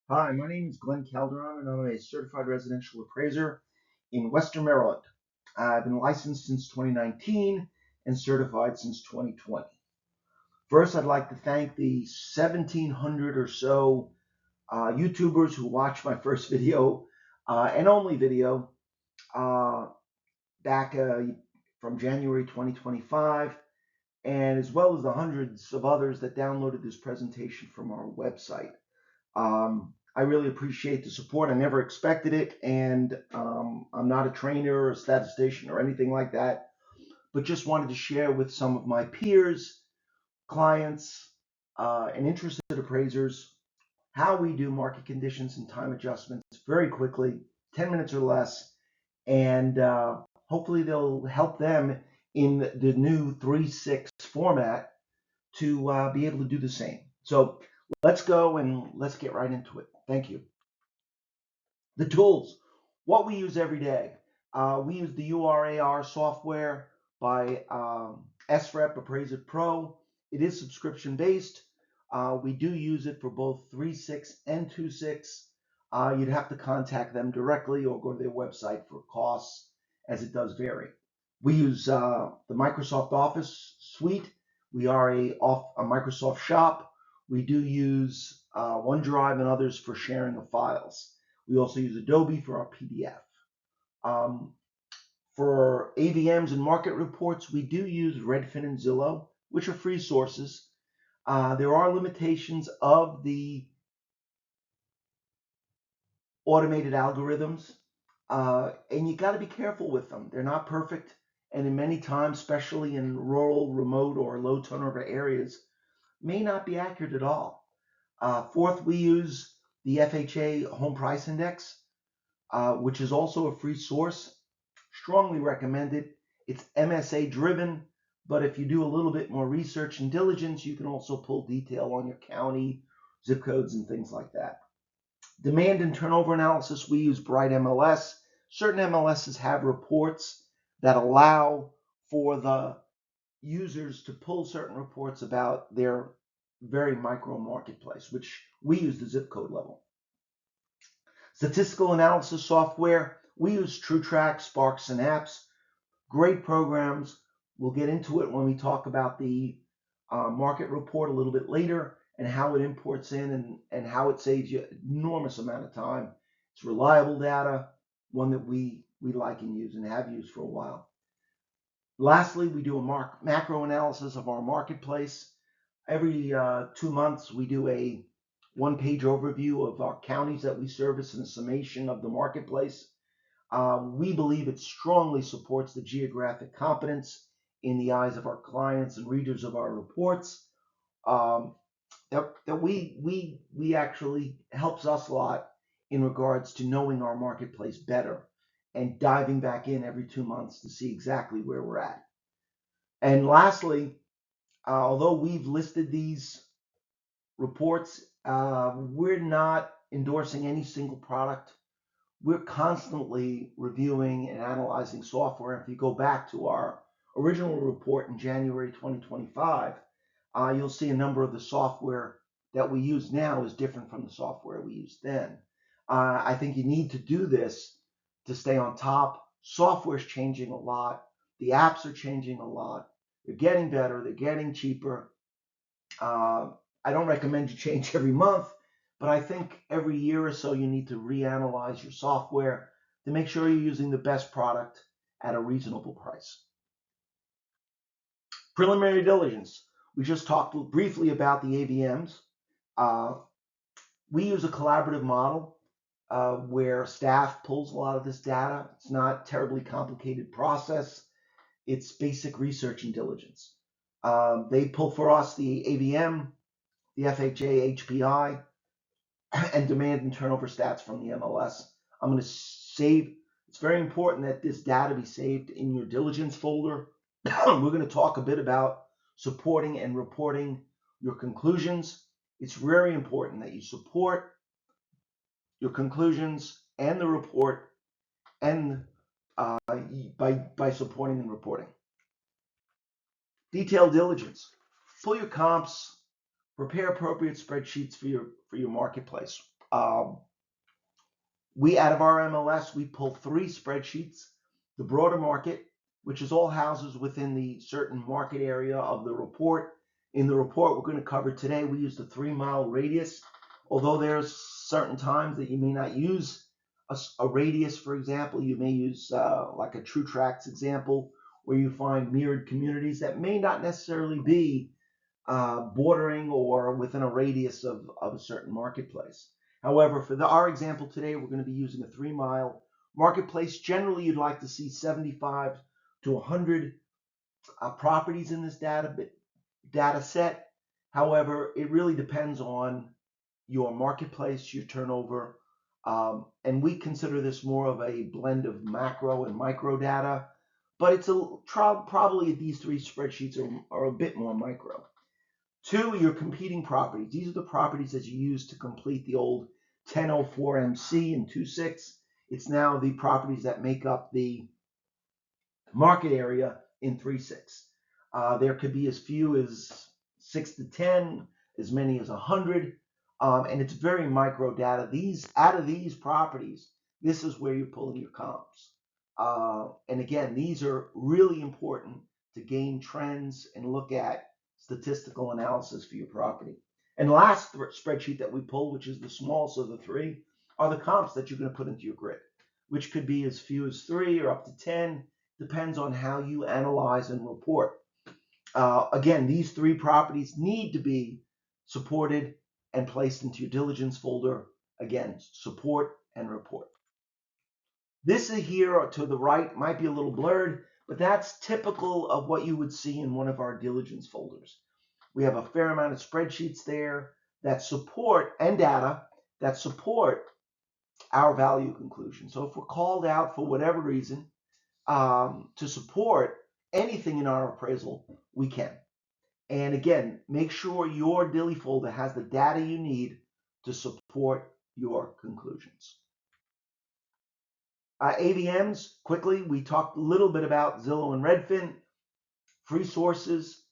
Hi, my name is Glenn Calderon, and I'm a certified residential appraiser in Western Maryland. I've been licensed since 2019 and certified since 2020. First, I'd like to thank the 1,700 or so YouTubers who watched my first video and only video uh, back from January 2025, and as well as the hundreds of others that downloaded this presentation from our website. I really appreciate the support. I never expected it, and I'm not a trainer or a statistician or anything like that, but just wanted to share with some of my peers, clients, and interested appraisers how we do market conditions and time adjustments very quickly, 10 minutes or less, and hopefully they'll help them in the new 3-6 format to be able to do the same. So let's go and let's get right into it. Thank you. The tools, what we use every day. We use the URAR software by SREP Appraiser Pro. It is subscription based. We do use it for both 3.6 and 2.6. You'd have to contact them directly or go to their website for costs, as it does vary. We use the Microsoft Office suite. We are a Microsoft shop. We do use OneDrive and others for sharing of files. We also use Adobe for our PDF. For AVMs and market reports, we do use Redfin and Zillow, which are free sources. There are limitations of the automated algorithms, and you got to be careful with them. They're not perfect, and in many times, especially in rural, remote, or low turnover areas, may not be accurate at all. Fourth, we use the FHA Home Price Index, which is also a free source. Strongly recommended. It's MSA driven, but if you do a little bit more research and diligence, you can also pull detail on your county, zip codes, and things like that. Demand and turnover analysis, we use Bright MLS. Certain MLSs have reports that allow for the users to pull certain reports about their very micro marketplace, which we use the zip code level. Statistical analysis software, we use TrueTrack, Spark, Synapse. Great programs. We'll get into it when we talk about the market report a little bit later and how it imports in and how it saves you an enormous amount of time. It's reliable data, one that we like and use and have used for a while. Lastly, we do a macro analysis of our marketplace. Every 2 months, we do a one-page overview of our counties that we service and a summation of the marketplace. We believe it strongly supports the geographic competence in the eyes of our clients and readers of our reports. That we actually helps us a lot in regards to knowing our marketplace better and diving back in every 2 months to see exactly where we're at. And lastly, although we've listed these reports, we're not endorsing any single product. We're constantly reviewing and analyzing software. If you go back to our original report in January 2025, you'll see a number of the software that we use now is different from the software we used then. I think you need to do this to stay on top. Software's changing a lot. The apps are changing a lot. They're getting better. They're getting cheaper. I don't recommend you change every month, but I think every year or so you need to reanalyze your software to make sure you're using the best product at a reasonable price. Preliminary diligence. We just talked briefly about the AVMs. We use a collaborative model where staff pulls a lot of this data. It's not a terribly complicated process. It's basic research and diligence. They pull for us the AVM, the FHA, HPI, and demand and turnover stats from the MLS. I'm going to save. It's very important that this data be saved in your diligence folder. We're going to talk a bit about supporting and reporting your conclusions. It's very important that you support your conclusions and the report and by supporting and reporting. Detailed diligence. Pull your comps, prepare appropriate spreadsheets for your marketplace. Um, out of our MLS, we pull 3 spreadsheets: the broader market, which is all houses within the certain market area of the report. In the report we're going to cover today, we use the 3-mile radius, although there's certain times that you may not use a radius. For example, you may use like a True Tracks example, where you find mirrored communities that may not necessarily be bordering or within a radius of a certain marketplace. However, for our example today, we're going to be using a 3-mile marketplace. Generally, you'd like to see 75 to 100 properties in this data set. However, it really depends on your marketplace, your turnover, and we consider this more of a blend of macro and micro data, but it's probably these 3 spreadsheets are a bit more micro. 2, your competing properties. These are the properties that you use to complete the old 1004 MC and 26. It's now the properties that make up the market area in 36. There could be as few as 6 to 10, as many as 100, and it's very micro data. Out of these properties, this is where you're pulling your comps. And again, these are really important to gain trends and look at statistical analysis for your property. And the last spreadsheet that we pull, which is the smallest of the 3, are the comps that you're going to put into your grid, which could be as few as 3 or up to 10, depends on how you analyze and report. Again, these 3 properties need to be supported and placed into your diligence folder. Again, support and report. This here to the right might be a little blurred, but that's typical of what you would see in one of our diligence folders. We have a fair amount of spreadsheets there that support, and data that support, our value conclusion. So if we're called out for whatever reason to support anything in our appraisal, we can. And again, make sure your dilly folder has the data you need to support your conclusions. AVMs, quickly, we talked a little bit about Zillow and Redfin. Free sources,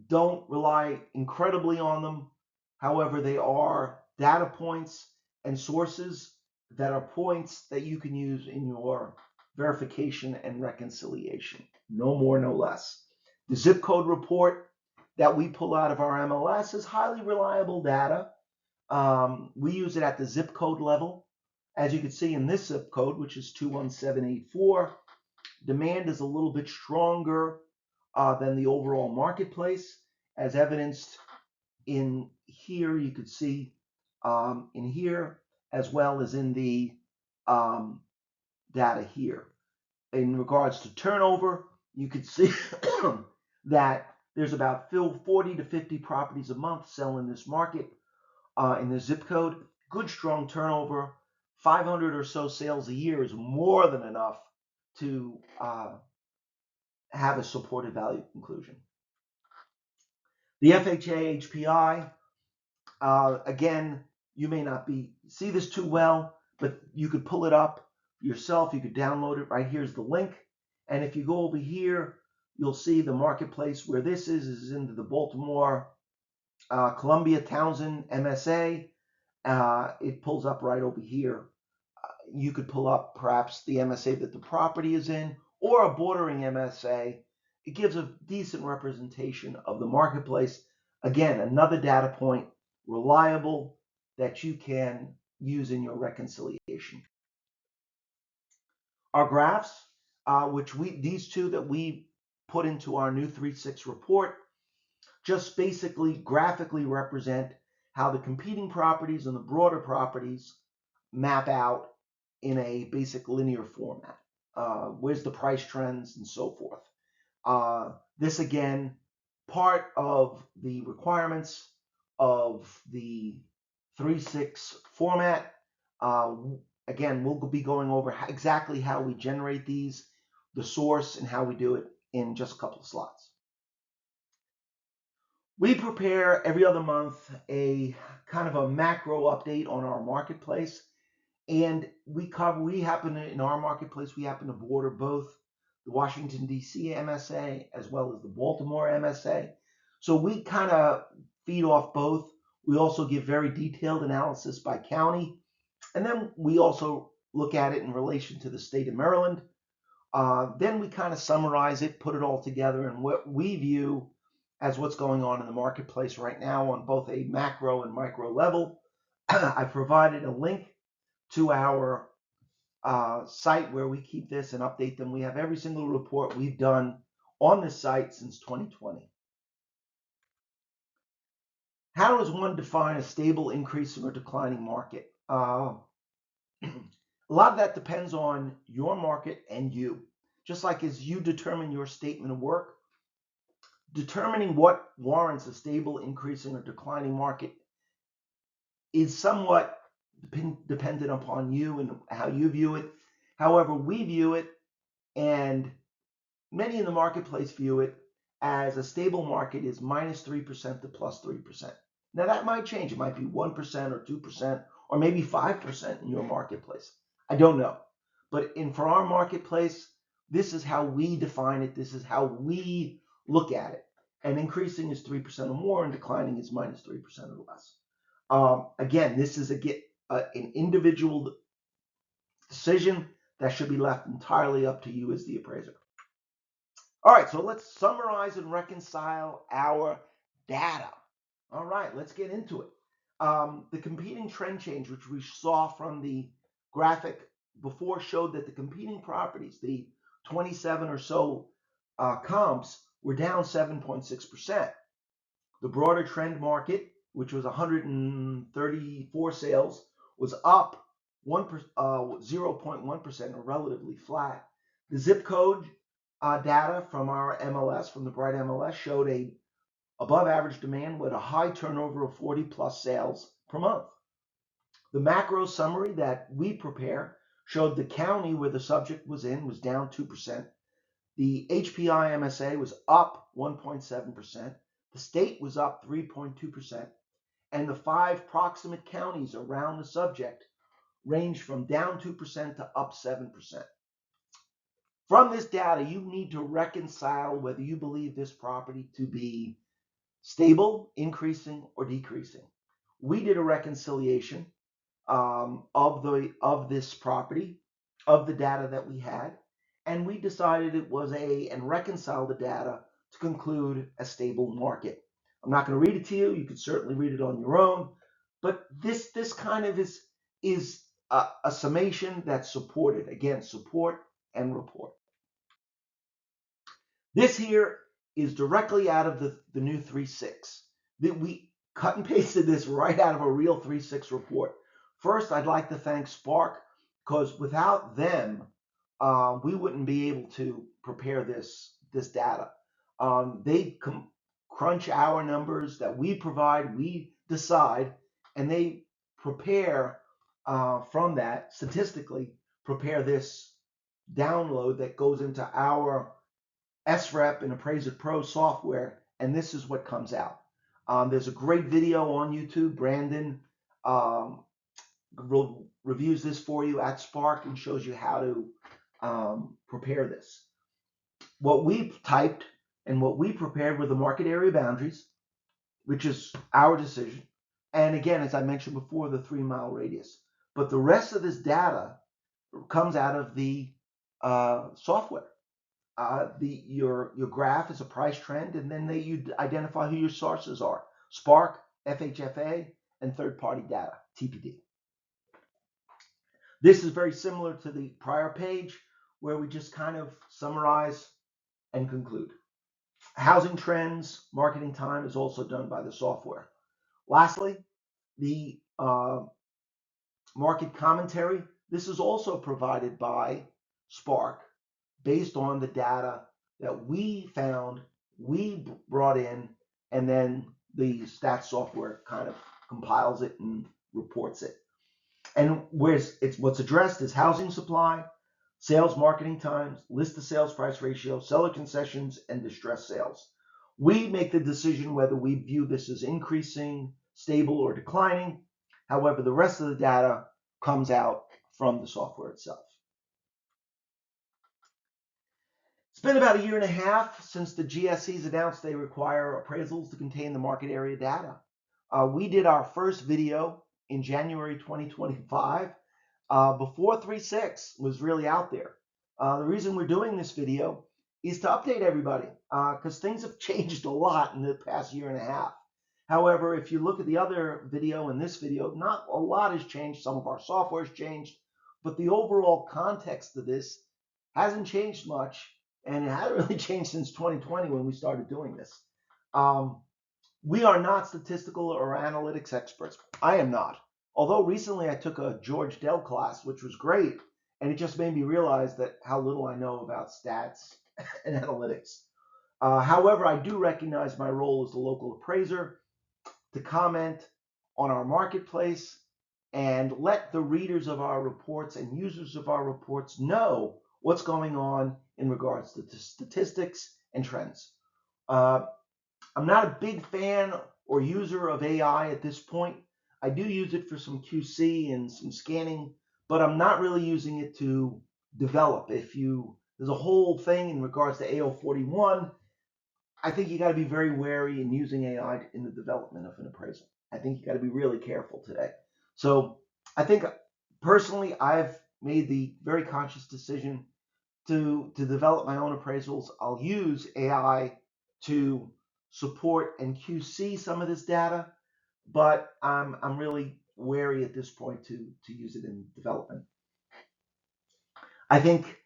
don't rely incredibly on them. However, they are data points and sources that are points that you can use in your verification and reconciliation. No more, no less. The zip code report that we pull out of our MLS is highly reliable data. We use it at the zip code level. As you can see in this zip code, which is 21784, demand is a little bit stronger than the overall marketplace, as evidenced in here. You could see in here, as well as in the data here. In regards to turnover, you could see that there's about 40 to 50 properties a month selling in this market, in the zip code. Good, strong turnover. 500 or so sales a year is more than enough to have a supported value conclusion. The FHA HPI, again, you may not see this too well, but you could pull it up yourself. You could download it. Right here's the link. And if you go over here, you'll see the marketplace where this is into the Baltimore, Columbia, Townsend MSA. It pulls up right over here. You could pull up perhaps the MSA that the property is in, or a bordering MSA. It gives a decent representation of the marketplace. Again, another data point, reliable, that you can use in your reconciliation. Our graphs, these 2 that we put into our new 3.6 report, just basically graphically represent how the competing properties and the broader properties map out in a basic linear format. Where's the price trends and so forth. This again, part of the requirements of the 3.6 format. Again, we'll be going over exactly how we generate these, the source, and how we do it in just a couple of slides. We prepare every other month a kind of a macro update on our marketplace. And in our marketplace, we happen to border both the Washington, D.C. MSA as well as the Baltimore MSA. So we kind of feed off both. We also give very detailed analysis by county. And then we also look at it in relation to the state of Maryland. Then we kind of summarize it, put it all together, and what we view as what's going on in the marketplace right now on both a macro and micro level. I provided a link to our site where we keep this and update them. We have every single report we've done on this site since 2020. How does one define a stable, increasing, or declining market? A lot of that depends on your market and you. Just like as you determine your statement of work, determining what warrants a stable, increasing, or declining market is somewhat dependent upon you and how you view it. However, we view it, and many in the marketplace view it, as a stable market is -3% to +3%. Now that might change. It might be 1% or 2% or maybe 5% in your marketplace. I don't know. But for our marketplace, this is how we define it. This is how we look at it. And increasing is 3% or more, and declining is -3% or less. Again, this is an individual decision that should be left entirely up to you as the appraiser. All right, so let's summarize and reconcile our data. All right, let's get into it. The competing trend change, which we saw from the graphic before, showed that the competing properties, the 27 or so comps, were down 7.6%. The broader trend market, which was 134 sales, was up 0.1%, or relatively flat. The zip code data from our MLS, from the Bright MLS, showed a above average demand with a high turnover of 40 plus sales per month. The macro summary that we prepare showed the county where the subject was in was down 2%. The HPI MSA was up 1.7%. The state was up 3.2%. And the 5 proximate counties around the subject ranged from down 2% to up 7%. From this data, you need to reconcile whether you believe this property to be stable, increasing, or decreasing. We did a reconciliation of this property, of the data that we had, and we decided it was and reconciled the data to conclude a stable market. I'm not going to read it to you. You can certainly read it on your own, but this kind of is a summation that's supported. Again, support and report. This here is directly out of the new 3.6. We cut and pasted this right out of a real 3.6 report. First, I'd like to thank Spark, because without them, we wouldn't be able to prepare this data. They crunch our numbers that we provide, we decide, and they prepare from that, statistically, prepare this download that goes into our SREP and Appraiser Pro software, and this is what comes out. There's a great video on YouTube. Brandon reviews this for you at Spark and shows you how to prepare this. What we typed and what we prepared were the market area boundaries, which is our decision. And again, as I mentioned before, the 3-mile radius. But the rest of this data comes out of the software. Your graph is a price trend, and then you identify who your sources are: Spark, FHFA, and third-party data, TPD. This is very similar to the prior page, where we just kind of summarize and conclude. Housing trends, marketing time is also done by the software. Lastly, the market commentary. This is also provided by Spark, based on the data that we found, we brought in, and then the stats software kind of compiles it and reports it. And what's addressed is housing supply, sales marketing times, list to sales price ratio, seller concessions, and distress sales. We make the decision whether we view this as increasing, stable, or declining. However, the rest of the data comes out from the software itself. It's been about 1.5 years since the GSEs announced they require appraisals to contain the market area data. We did our first video in January 2025 before 3.6 was really out there. The reason we're doing this video is to update everybody because things have changed a lot in the past year and a half. However, if you look at the other video and this video, not a lot has changed. Some of our software has changed, but the overall context of this hasn't changed much, and it hasn't really changed since 2020 when we started doing this. We are not statistical or analytics experts. I am not. Although recently I took a George Dell class, which was great, and it just made me realize that how little I know about stats and analytics. However, I do recognize my role as the local appraiser to comment on our marketplace and let the readers of our reports and users of our reports know what's going on in regards to the statistics and trends. I'm not a big fan or user of AI at this point. I do use it for some QC and some scanning, but I'm not really using it to develop. There's a whole thing in regards to AO41. I think you got to be very wary in using AI in the development of an appraisal. I think you got to be really careful today. So I think personally, I've made the very conscious decision to develop my own appraisals. I'll use AI to support and QC some of this data, but I'm really wary at this point to use it in development. I think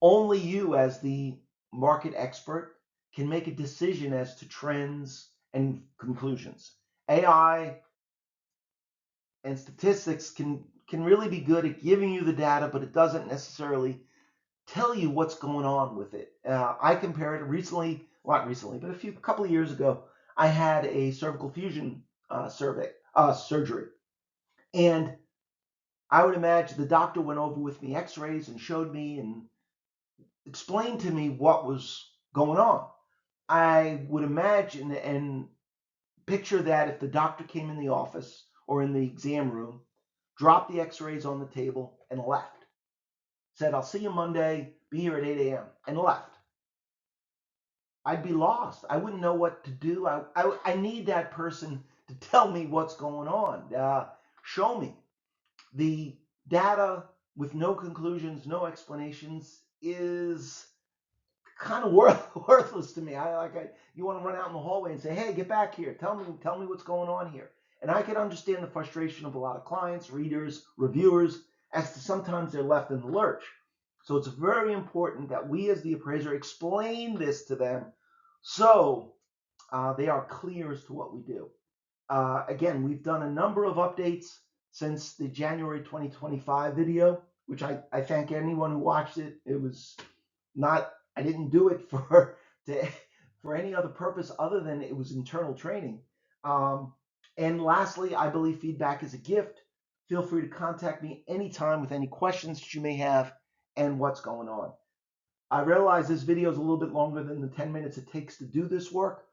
only you as the market expert can make a decision as to trends and conclusions. AI and statistics can really be good at giving you the data, but it doesn't necessarily tell you what's going on with it. I compared it recently, well, not recently, but a couple of years ago. I had a cervical fusion surgery, and I would imagine the doctor went over with me X-rays and showed me and explained to me what was going on. I would imagine and picture that if the doctor came in the office or in the exam room, dropped the X-rays on the table and left, said, "I'll see you Monday, be here at 8 a.m. and left. I'd be lost. I wouldn't know what to do. I need that person to tell me what's going on. Show me. The data with no conclusions, no explanations is kind of worthless to me. You want to run out in the hallway and say, "Hey, get back here. Tell me what's going on here." And I can understand the frustration of a lot of clients, readers, reviewers, as to sometimes they're left in the lurch. So it's very important that we as the appraiser explain this to them so they are clear as to what we do. Again, we've done a number of updates since the January 2025 video, which I thank anyone who watched it. It was not, I didn't do it for any other purpose other than it was internal training. And lastly, I believe feedback is a gift. Feel free to contact me anytime with any questions that you may have and what's going on. I realize this video is a little bit longer than the 10 minutes it takes to do this work,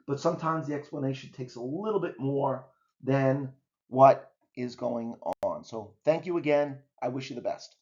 but sometimes the explanation takes a little bit more than what is going on. So thank you again. I wish you the best.